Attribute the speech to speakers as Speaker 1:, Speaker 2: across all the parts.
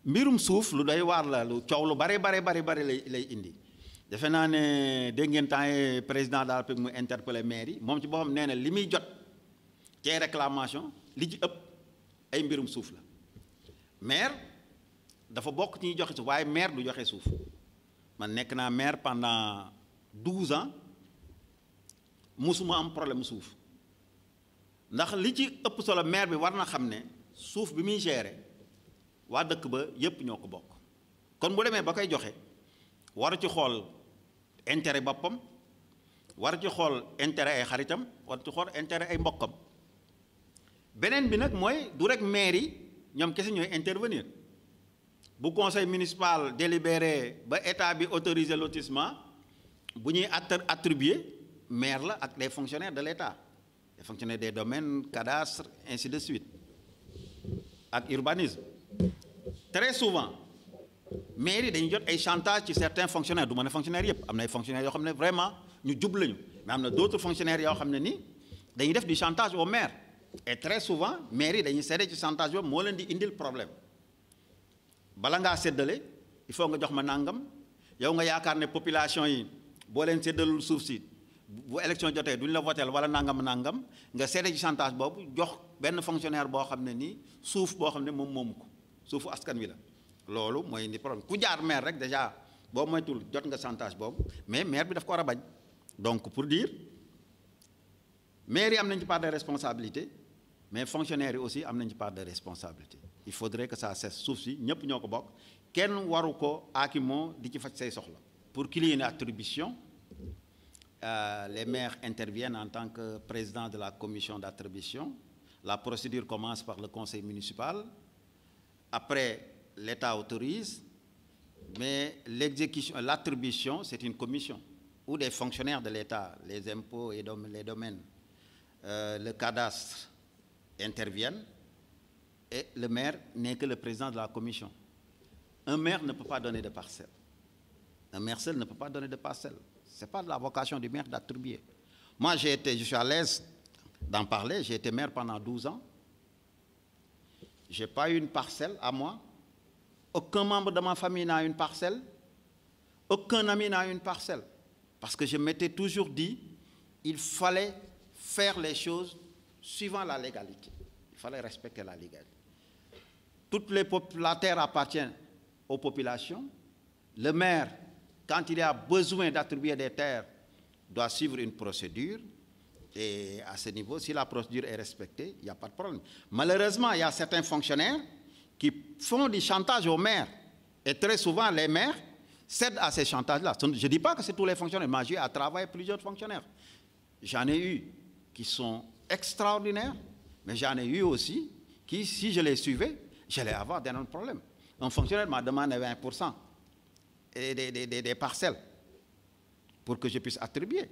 Speaker 1: mbirum suuf lu doy waar la lu coow lu bare lay indi defe naa ne dégg ngeen temps yi président de la République mu interpellé maire yi moom ci boppam nee na li muy jot ci réclamation li ci ëpp ay mbirum suuf la maire dafa bokk ci ñuy joxe suuf waaye maire du joxe suuf man nekk naa maire pendant 12 ans musuma am problème suuf ndax li ci ëpp solo maire bi war na xam ne suuf bi muy gérer waa dëkk ba yépp ñoo ko bokk kon bu demee ba koy joxe war ci xool intérêt boppam war ci xool intérêt ay xaritam war ci xool intérêt ay mbokkam beneen bi nag mooy du rek maire yi ñoom kese ñooy intervenir bu conseil municipal délibéré ba état bi autorisé lotissement bu ñuy attribuer maire la ak les fonctionnaires de l'état les fonctionnaires des domaines cadastre ainsi de suite ak urbanisme très souvent maire yi dañuy jot ay chantage ci certains fonctionnaires du ma ne fonctionnaires yëpp am na ay fonctionnaires yoo xam ne vraiment ñu jub lañu mais am na d'autres fonctionnaires yoo xam ne ni dañuy def du chantage au maire et très souvent maire yi dañuy cédé ci chantage boobu moo leen di indil problème bala ngaa séddale il faut nga jox ma nangam yow nga yaakaar ne population yi boo leen séddalul suuf si bu élection jotee duñ la votel wala nangam nga cédé ci chantage boobu jox benn fonctionnaire boo xam ne nii suuf boo xam ne moom moomu ko suufu askan wi la loolu mooy indi problème ku jaar maire rek déjà boo moytul jot nga chantage boobu mais maire bi daf ko war a bañ donc pour dire maire yi am nañ ci part de responsabilité mais fonctionnaires yi aussi am nañ ci part de responsabilité il faudrait que ça cesse suuf si ñëpp ñoo ko bokk kenn waru ko aakimoo di ci faj say soxla pour qu'il y ait une attribution les maires interviennent en tant que président de la commission d'attribution la procédure commence par le conseil municipal après l'État autorise mais l'exécution l'attribution c'est une commission où des fonctionnaires de l'État les impôts et les domaines le cadastre interviennent et le maire n'est que le président de la commission. Un maire ne peut pas donner de parcelle. Un maire seul ne peut pas donner de parcelle. Ce n'est pas de la vocation du maire d'attribuer. Moi, je suis à l'aise d'en parler. J'ai été maire pendant 12 ans. Je n'ai pas eu une parcelle à moi. Aucun membre de ma famille n'a une parcelle. Aucun ami n'a une parcelle. Parce que je m'étais toujours dit, il fallait faire les choses suivant la légalité. Il fallait respecter la légalité. La terre appartient aux populations. Le maire, quand il a besoin d'attribuer des terres, doit suivre une procédure. Et à ce niveau, si la procédure est respectée, il n'y a pas de problème. Malheureusement, il y a certains fonctionnaires qui font du chantage aux maires. Et très souvent, les maires cèdent à ces chantages-là. Je ne dis pas que c'est tous les fonctionnaires. Moi, j'ai à travailler plusieurs fonctionnaires. J'en ai eu qui sont extraordinaires, mais j'en ai eu aussi qui, si je les suivais, j'allais avoir d'énormes problèmes. Un fonctionnaire m'a demandé 20% des parcelles pour que je puisse attribuer.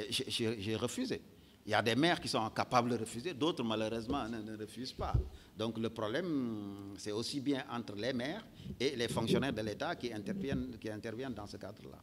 Speaker 1: J'ai refusé. Il y a des maires qui sont capables de refuser, d'autres malheureusement ne refusent pas. Donc le problème, c'est aussi bien entre les maires et les fonctionnaires de l'État qui interviennent dans ce cadre-là.